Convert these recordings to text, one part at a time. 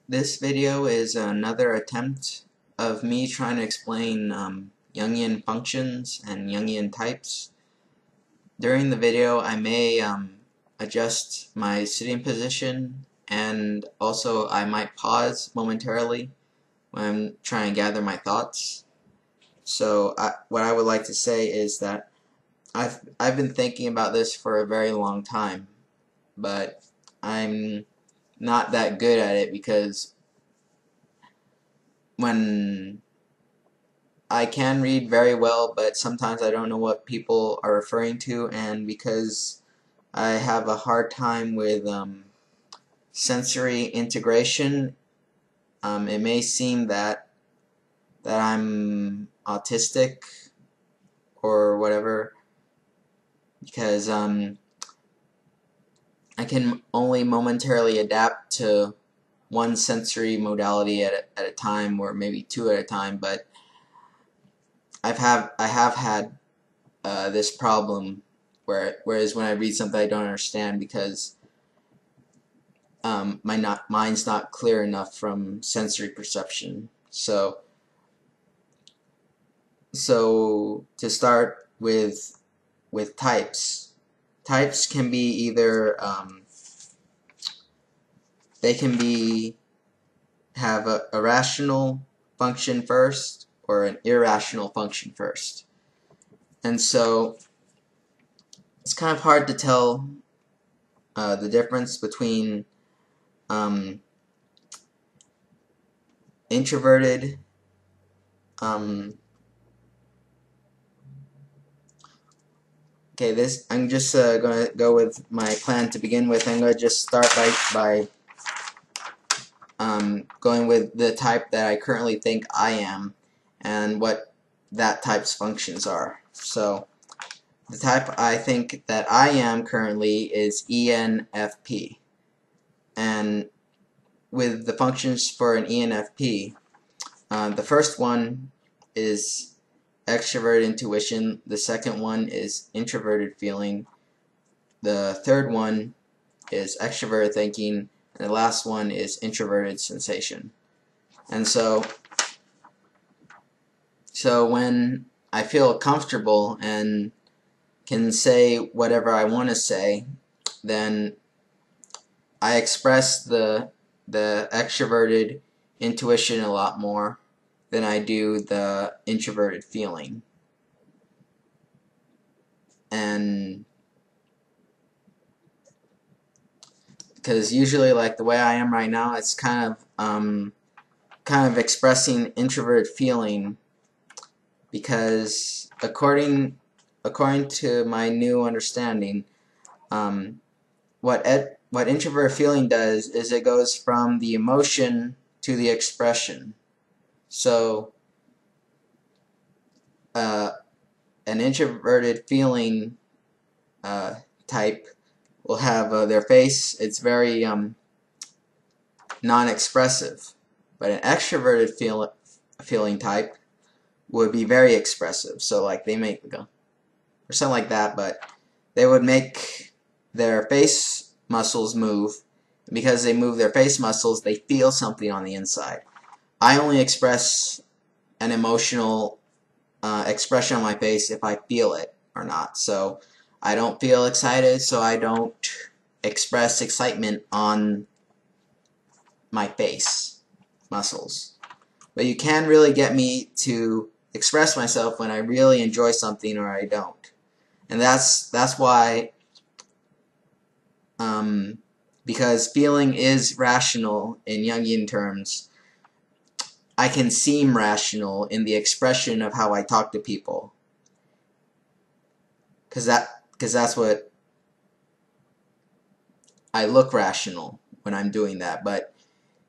This video is another attempt of me trying to explain Jungian functions and Jungian types. During the video I may adjust my sitting position, and also I might pause momentarily when I'm trying to gather my thoughts. So what I would like to say is that I've been thinking about this for a very long time, but I'm not that good at it because when I can read very well, but sometimes I don't know what people are referring to, and because I have a hard time with sensory integration, it may seem that I'm autistic or whatever, because I can only momentarily adapt to one sensory modality at a time, or maybe two at a time, but I have had this problem whereas when I read something I don't understand because my mind's not clear enough from sensory perception. So to start with types. Types can be either they can have a rational function first or an irrational function first. And so it's kind of hard to tell the difference between introverted I'm just going to go with my plan to begin with. I'm going to just start by going with the type that I currently think I am and what that type's functions are. So the type I think that I am currently is ENFP, and with the functions for an ENFP, the first one is extroverted intuition, the second one is introverted feeling, the third one is extroverted thinking, and the last one is introverted sensation. And so when I feel comfortable and can say whatever I want to say, then I express the extroverted intuition a lot more than I do the introverted feeling. And because usually, like the way I am right now, it's kind of expressing introverted feeling, because according to my new understanding, what introvert feeling does is it goes from the emotion to the expression. So an introverted feeling type will have their face, it's very non-expressive, but an extroverted feeling type would be very expressive. So like they make go or something like that, but they would make their face muscles move, and because they move their face muscles, they feel something on the inside. I only express an emotional expression on my face if I feel it or not. So I don't feel excited, so I don't express excitement on my face muscles. But you can really get me to express myself when I really enjoy something or I don't. And that's why, because feeling is rational in Jungian terms, I can seem rational in the expression of how I talk to people. Because that's what I look rational when I'm doing that, but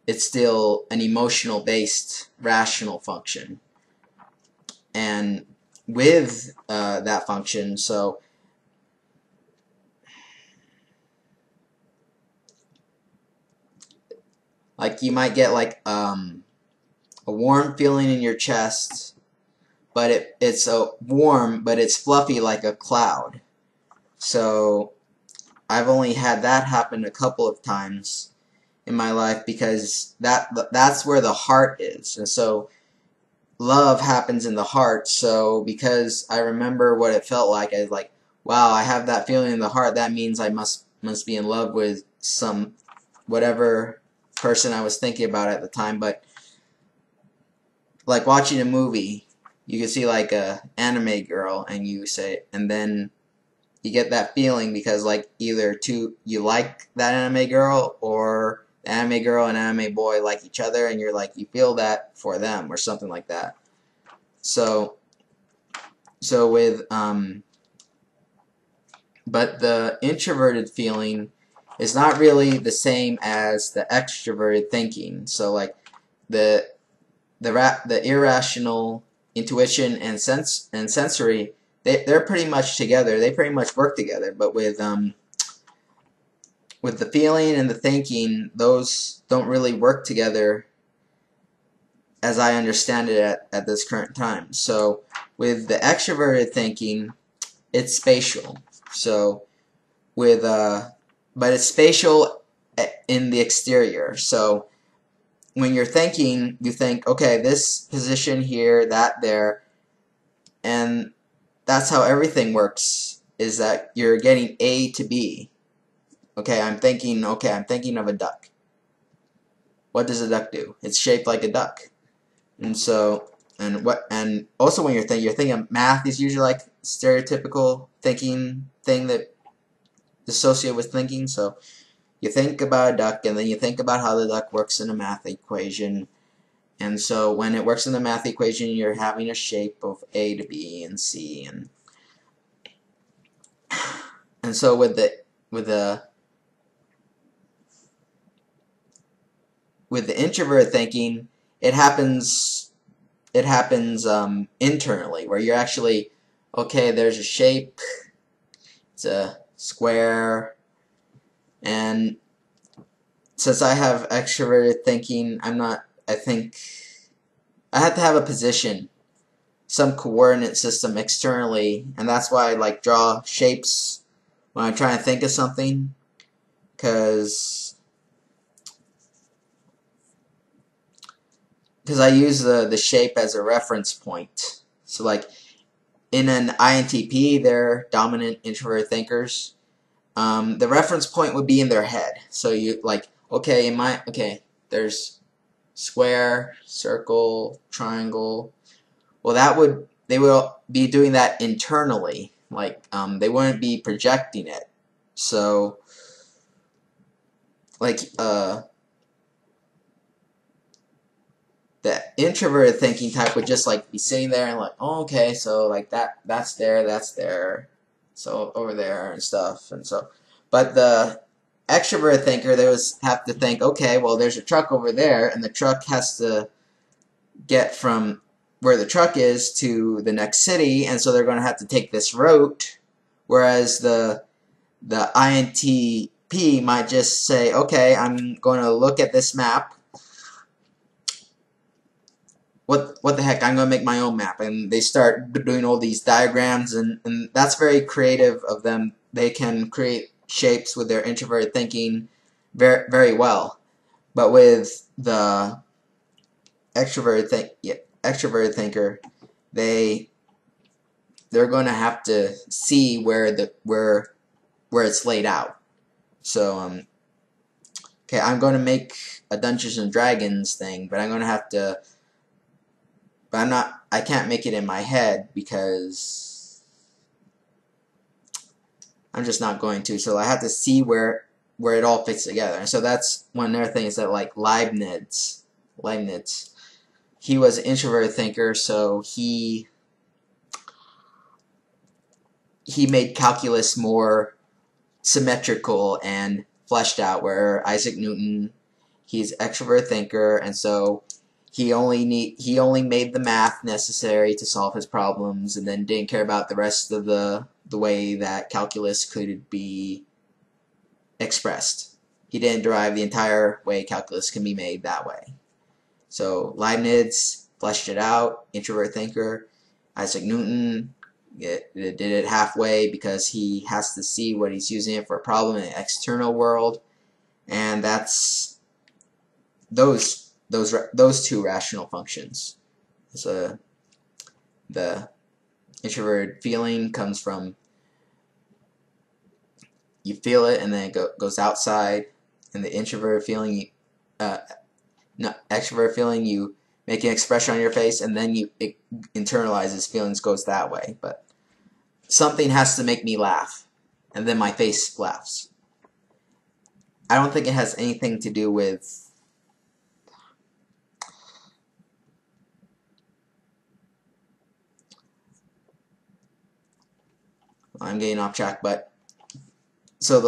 it's still an emotional based rational function. And with that function, so like you might get like a warm feeling in your chest, but it's warm, but it's fluffy like a cloud. So I've only had that happen a couple of times, in my life because that's where the heart is. And so love happens in the heart. So because I remember what it felt like, I was like, wow, I have that feeling in the heart. That means I must be in love with some whatever person I was thinking about at the time. But like watching a movie, you can see like a anime girl, and you say, and then you get that feeling because like either you like that anime girl, or the anime girl and anime boy like each other, and you're like, you feel that for them or something like that. So with but the introverted feeling is not really the same as the extroverted thinking. So like the irrational intuition and sensory, they're pretty much together. They pretty much work together. But with the feeling and the thinking, those don't really work together as I understand it at this current time. So with the extroverted thinking, it's spatial. So with but it's spatial in the exterior. So when you're thinking, you think, okay, this position here, that there, and that's how everything works, is that you're getting A to B. Okay, I'm thinking of a duck. What does a duck do? It's shaped like a duck. And so, and also when you're thinking of math is usually like stereotypical thinking thing that is associated with thinking. So you think about a duck, and then you think about how the duck works in a math equation. And so when it works in the math equation, you're having a shape of A to B and C, and so with the introvert thinking, it happens internally, where you're actually, okay, there's a shape, it's a square, and since I have extroverted thinking, I think I have to have a position, some coordinate system externally, and that's why I like draw shapes when I try to think of something, because I use the shape as a reference point. So like in an INTP, they're dominant introvert thinkers. The reference point would be in their head. So you like, okay, there's square, circle, triangle. Well, they will be doing that internally. Like they wouldn't be projecting it. So like the introverted thinking type would just like be sitting there and like, oh, okay, so like that's there, so over there and stuff, and so. But the extroverted thinker, they would have to think, okay, well, there's a truck over there, and the truck has to get from where the truck is to the next city, and so they're going to have to take this route. Whereas the INTP might just say, okay, I'm going to look at this map. What the heck, I'm going to make my own map. And they start doing all these diagrams, and that's very creative of them. They can create shapes with their introverted thinking very, very well. But with the extroverted thinker, they're going to have to see where it's laid out. So okay, I'm going to make a Dungeons and Dragons thing, but I'm going to have to. But I can't make it in my head because I'm just not going to. So I have to see where it all fits together. And so that's one other thing, is that like Leibniz, he was an introverted thinker, so he made calculus more symmetrical and fleshed out, where Isaac Newton, he's an extrovert thinker, and so he only made the math necessary to solve his problems, and then didn't care about the rest of the way that calculus could be expressed. He didn't derive the entire way calculus can be made that way. So Leibniz fleshed it out, introvert thinker. Isaac Newton did it halfway because he has to see what he's using it for a problem in the external world, and that's those two rational functions. So the introverted feeling comes from you feel it and then it goes outside, and the introverted feeling, no, extroverted feeling, you make an expression on your face and then it internalizes feelings, goes that way. But something has to make me laugh, and then my face laughs. I don't think it has anything to do with I'm getting off track, but so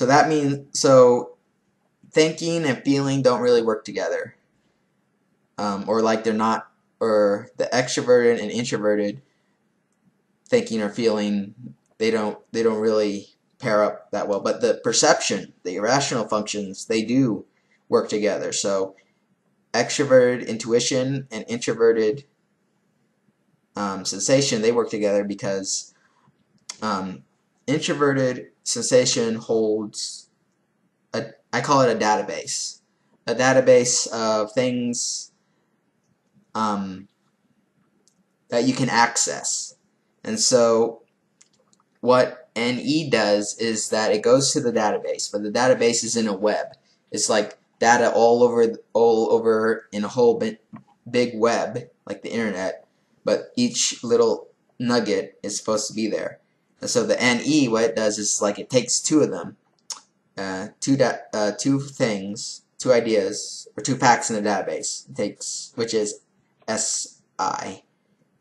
that means thinking and feeling don't really work together, or like they're not, or the extroverted and introverted thinking or feeling, they don't really pair up that well. But the perception, the irrational functions, they do work together. So extroverted intuition and introverted sensation, they work together because introverted sensation holds I call it a database of things that you can access. And so what NE does is that it goes to the database, but the database is in a web. It's like data all over in a whole big web, like the internet, but each little nugget is supposed to be there. And so the NE, what it does is like it takes two of them, two things, two ideas, or two facts in the database. It takes, which is SI,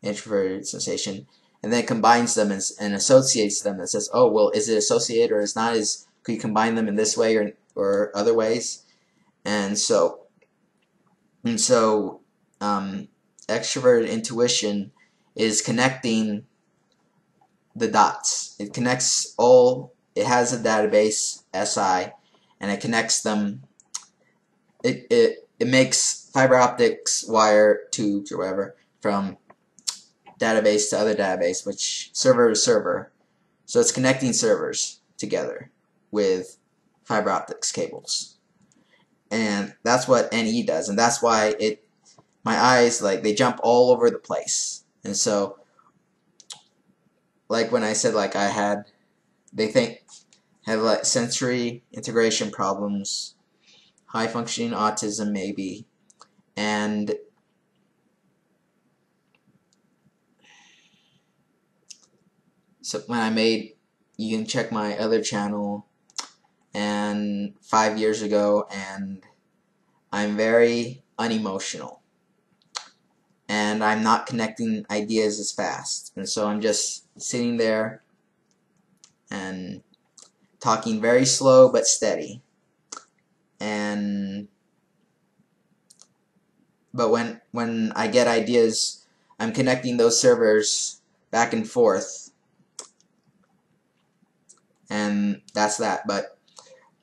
introverted sensation, and then combines them and associates them and says, oh, well, is it associated or is not? Could you combine them in this way or other ways? And so extroverted intuition is connecting the dots. It connects all. It has a database, SI, and it connects them. It makes fiber optics wire tubes or whatever from database to other database, which server to server. So it's connecting servers together with fiber optics cables, and that's what NE does, and that's why my eyes, like, they jump all over the place. And so, like when I said, like, they have like sensory integration problems, high functioning autism maybe, and so you can check my other channel and 5 years ago, and I'm very unemotional, and I'm not connecting ideas as fast, and so I'm just sitting there and talking very slow but steady. But when I get ideas, I'm connecting those servers back and forth, and that's that. But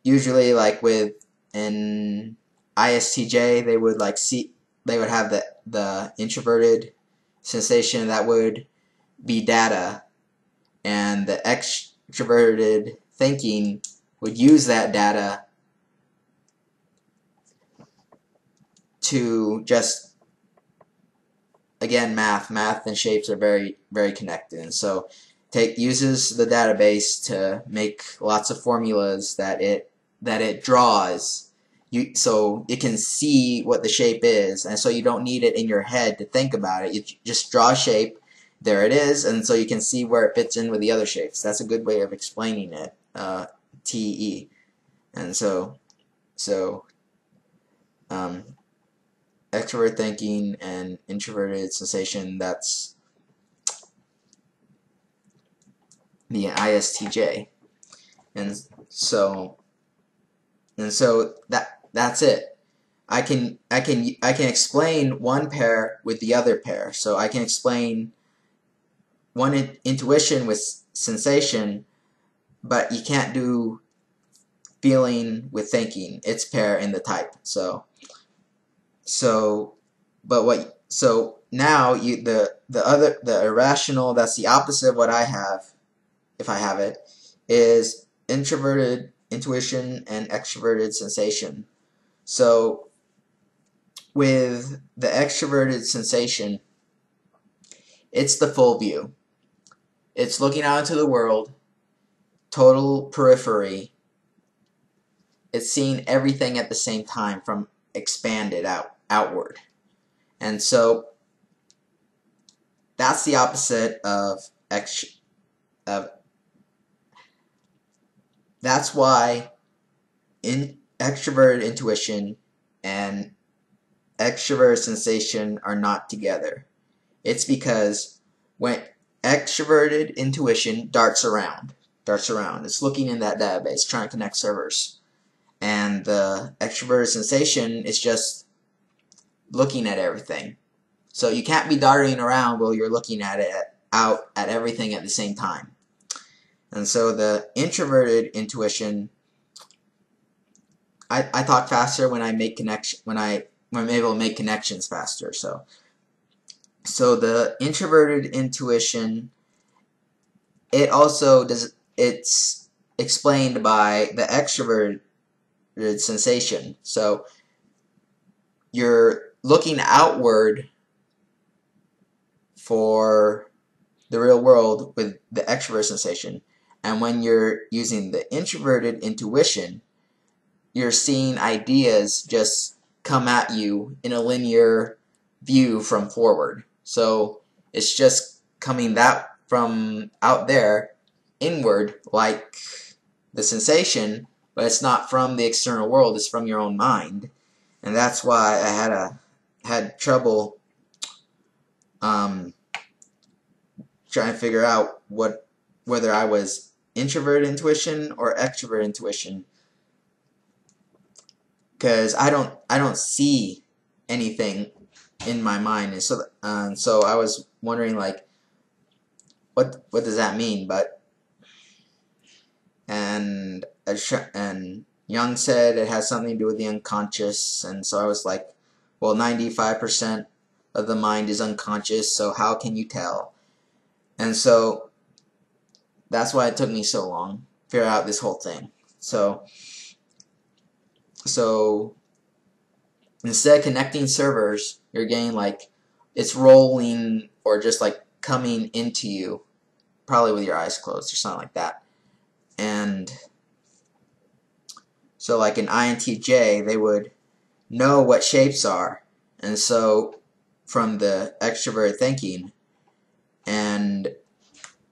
usually, like with an ISTJ, they would have the introverted sensation that would be data, and the extroverted thinking would use that data to just, again, math and shapes are very, very connected, and so uses the database to make lots of formulas that it draws. So it can see what the shape is, and so you don't need it in your head to think about it. You just draw a shape, there it is, and so you can see where it fits in with the other shapes. That's a good way of explaining it, TE. And so extrovert thinking and introverted sensation, that's the ISTJ. And so that's it. I can explain one pair with the other pair. So I can explain one intuition with sensation, but you can't do feeling with thinking. It's pair in the type. So now the irrational, that's the opposite of what I have, if I have it, is introverted intuition and extroverted sensation. So with the extroverted sensation, it's the full view. It's looking out into the world, total periphery. It's seeing everything at the same time from expanded outward. And so that's the opposite of that's why extroverted intuition and extroverted sensation are not together. It's because when extroverted intuition darts around. It's looking in that database, trying to connect servers. And the extroverted sensation is just looking at everything. So you can't be darting around while you're looking at it out at everything at the same time. And so the introverted intuition, I talk faster when I'm able to make connections faster. So the introverted intuition, it's explained by the extroverted sensation. So you're looking outward for the real world with the extrovert sensation, and when you're using the introverted intuition, you're seeing ideas just come at you in a linear view from forward. So it's just coming that from out there inward like the sensation, but it's not from the external world, it's from your own mind. And that's why I had trouble trying to figure out whether I was introverted intuition or extrovert intuition, because I don't see anything in my mind, and so I was wondering, like, what does that mean? And Jung said it has something to do with the unconscious, and so I was like, well, 95% of the mind is unconscious, so how can you tell? And so that's why it took me so long to figure out this whole thing. So instead of connecting servers, you're getting like it's rolling or just like coming into you, probably with your eyes closed or something like that. And so like in INTJ, they would know what shapes are, and so from the extrovert thinking, and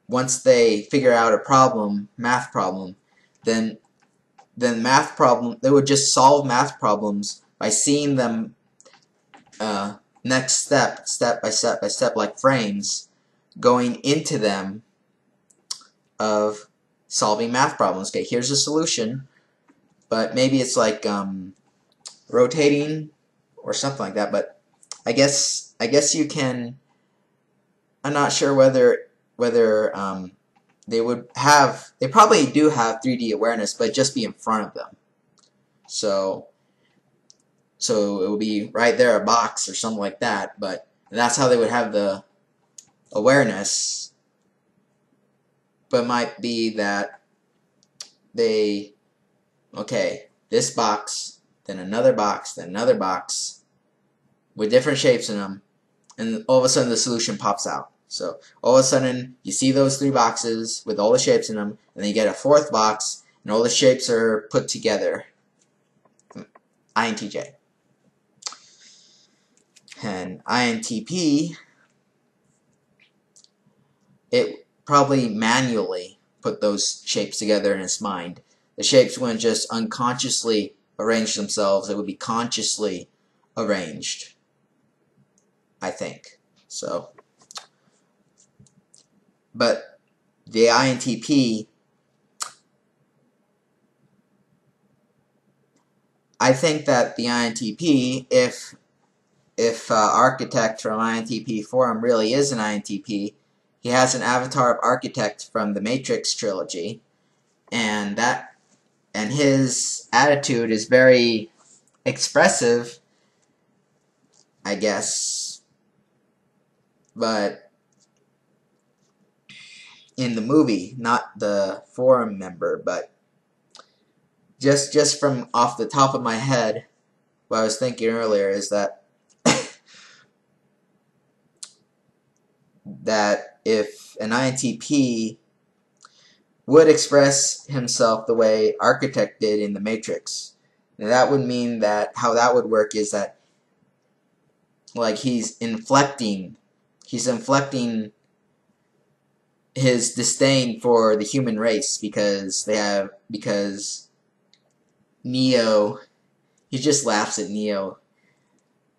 once they figure out a problem, math problem, then math problem, they would just solve math problems by seeing them next step by step, like frames, going into them of solving math problems. Okay, here's a solution, but maybe it's like rotating or something like that. But I guess you can. I'm not sure whether they probably do have 3D awareness, but just be in front of them. So it would be right there, a box or something like that. But that's how they would have the awareness. But it might be that okay, this box, then another box, then another box with different shapes in them, and all of a sudden the solution pops out. So all of a sudden you see those 3 boxes with all the shapes in them, and then you get a 4th box and all the shapes are put together. INTJ. And INTP, it probably manually put those shapes together in its mind. The shapes wouldn't just unconsciously arrange themselves, it would be consciously arranged, I think. So, but the INTP, I think that the INTP, if Architect from INTP Forum really is an INTP, he has an avatar of Architect from the Matrix trilogy, and his attitude is very expressive, I guess, but in the movie, not the forum member, but just from off the top of my head, what I was thinking earlier is that that if an INTP would express himself the way Architect did in the Matrix, that would mean that how that would work is that like he's inflecting his disdain for the human race because Neo, he just laughs at Neo,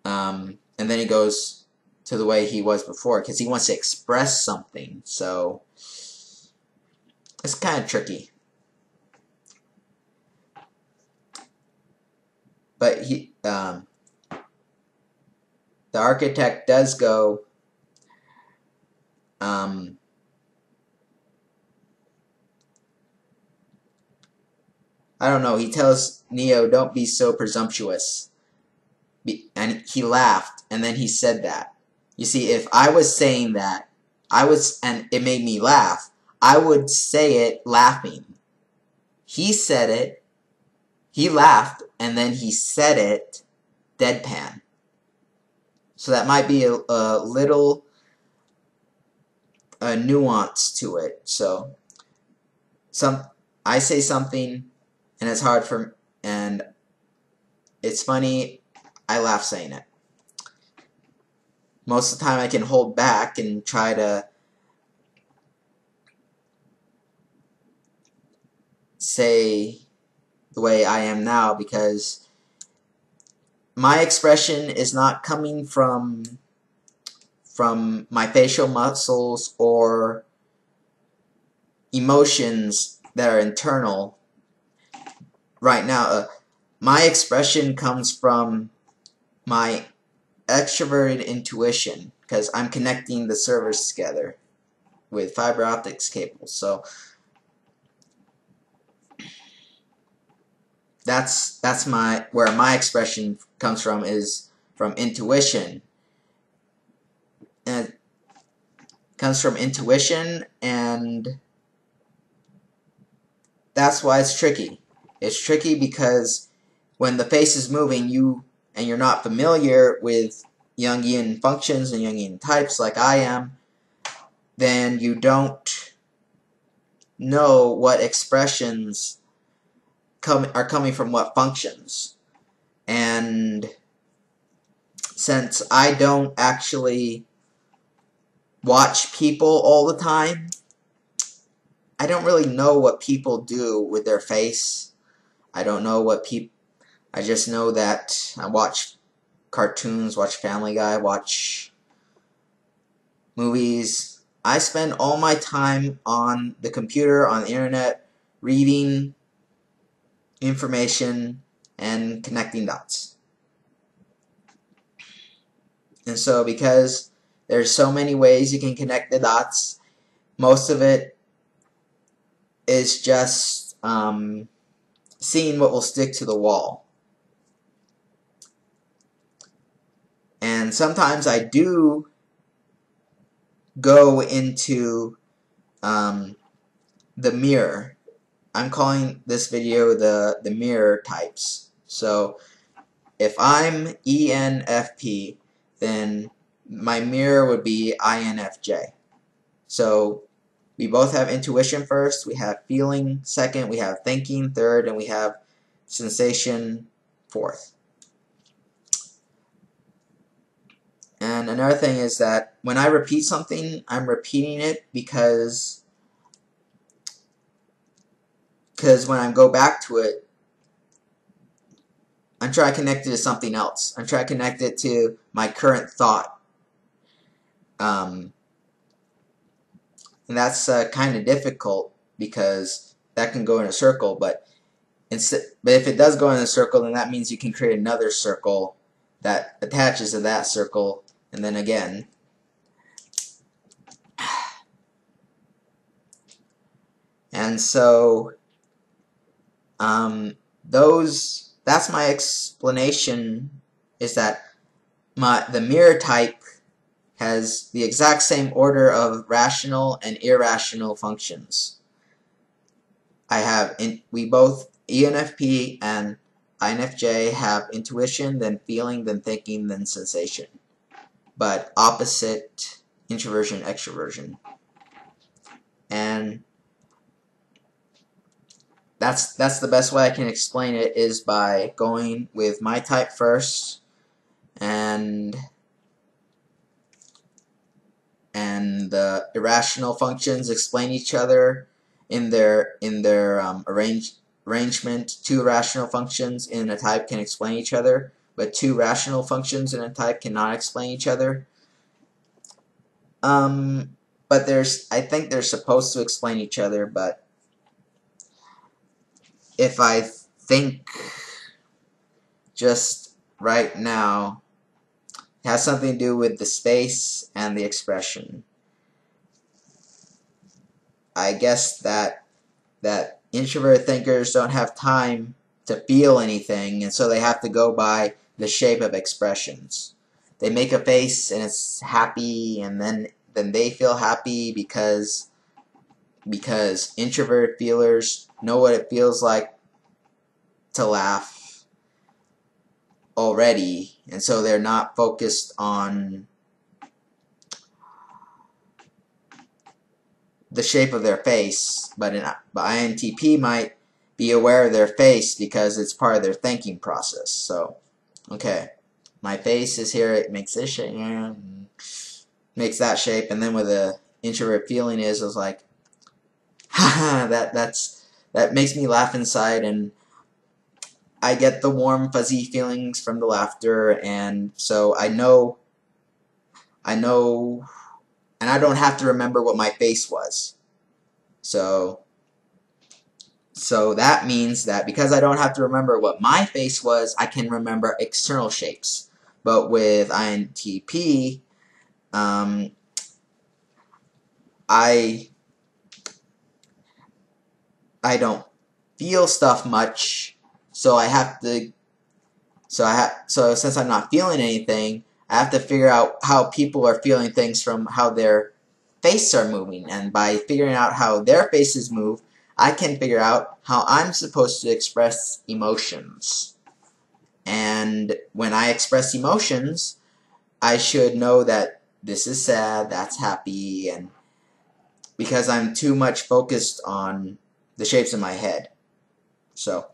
and then he goes to the way he was before because he wants to express something. So it's kind of tricky. But the Architect does go, I don't know, he tells Neo, don't be so presumptuous. And he laughed, and then he said that. You see, if I was saying that, and it made me laugh, I would say it laughing. He said it, he laughed, and then he said it deadpan. So that might be a little nuance to it. So I say something, and it's hard for, and it's funny, I laugh saying it. Most of the time I can hold back and try to say the way I am now because my expression is not coming from my facial muscles or emotions that are internal. Right now, my expression comes from my extroverted intuition because I'm connecting the servers together with fiber optics cables. So that's where my expression comes from, is from intuition. And it comes from intuition, and that's why it's tricky. It's tricky because when the face is moving, and you're not familiar with Jungian functions and Jungian types like I am, then you don't know what expressions are coming from what functions. And since I don't actually watch people all the time, I don't really know what people do with their face. I don't know what people... I just know that I watch cartoons, watch Family Guy, watch movies. I spend all my time on the computer, on the internet, reading information and connecting dots. And so because there's so many ways you can connect the dots, most of it is just seeing what will stick to the wall. And sometimes I do go into the mirror. I'm calling this video the mirror types. So if I'm ENFP, then my mirror would be INFJ. So we both have intuition first, we have feeling second, we have thinking third, and we have sensation fourth. And another thing is that when I repeat something, I'm repeating it because when I go back to it, I'm trying to connect it to something else. I'm trying to connect it to my current thought. And that's kind of difficult because that can go in a circle, but if it does go in a circle, then that means you can create another circle that attaches to that circle, and then again. And so that's my explanation, is that the mirror type has the exact same order of rational and irrational functions. We both ENFP and INFJ have intuition, then feeling, then thinking, then sensation. But opposite introversion, extroversion. And that's the best way I can explain it, is by going with my type first, and the irrational functions explain each other in their arrangement. Two irrational functions in a type can explain each other, but two rational functions in a type cannot explain each other. But I think they're supposed to explain each other, but if I think just right now, it has something to do with the space and the expression. I guess that introvert thinkers don't have time to feel anything, and so they have to go by the shape of expressions. They make a face and it's happy, and then they feel happy because introvert feelers know what it feels like to laugh already, and so they're not focused on the shape of their face. But INTP might be aware of their face because it's part of their thinking process. So, okay, my face is here, it makes this shape, makes that shape, and then with the introvert feeling is like, haha, that makes me laugh inside, and I get the warm fuzzy feelings from the laughter, and so I know, and I don't have to remember what my face was. So that means that because I don't have to remember what my face was, I can remember external shapes. But with INTP, I don't feel stuff much, so since I'm not feeling anything, I have to figure out how people are feeling things from how their faces are moving, and by figuring out how their faces move, I can figure out how I'm supposed to express emotions. And when I express emotions, I should know that this is sad, that's happy, and because I'm too much focused on the shapes in my head. So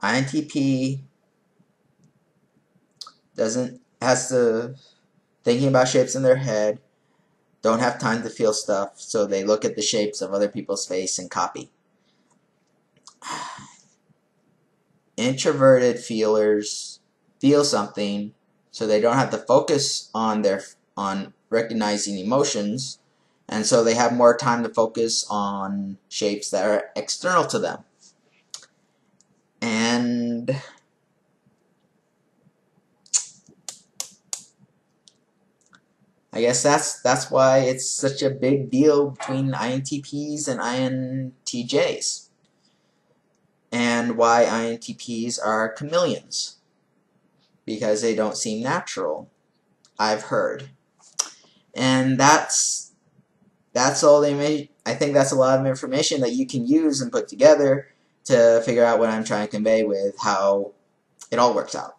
INTP has to thinking about shapes in their head, don't have time to feel stuff, so they look at the shapes of other people's face and copy. Introverted feelers feel something, so they don't have to focus on recognizing emotions, and so they have more time to focus on shapes that are external to them. And I guess that's why it's such a big deal between INTPs and INTJs, and why INTPs are chameleons, because they don't seem natural, I've heard. And that's all they made. I think that's a lot of information that you can use and put together to figure out what I'm trying to convey with how it all works out.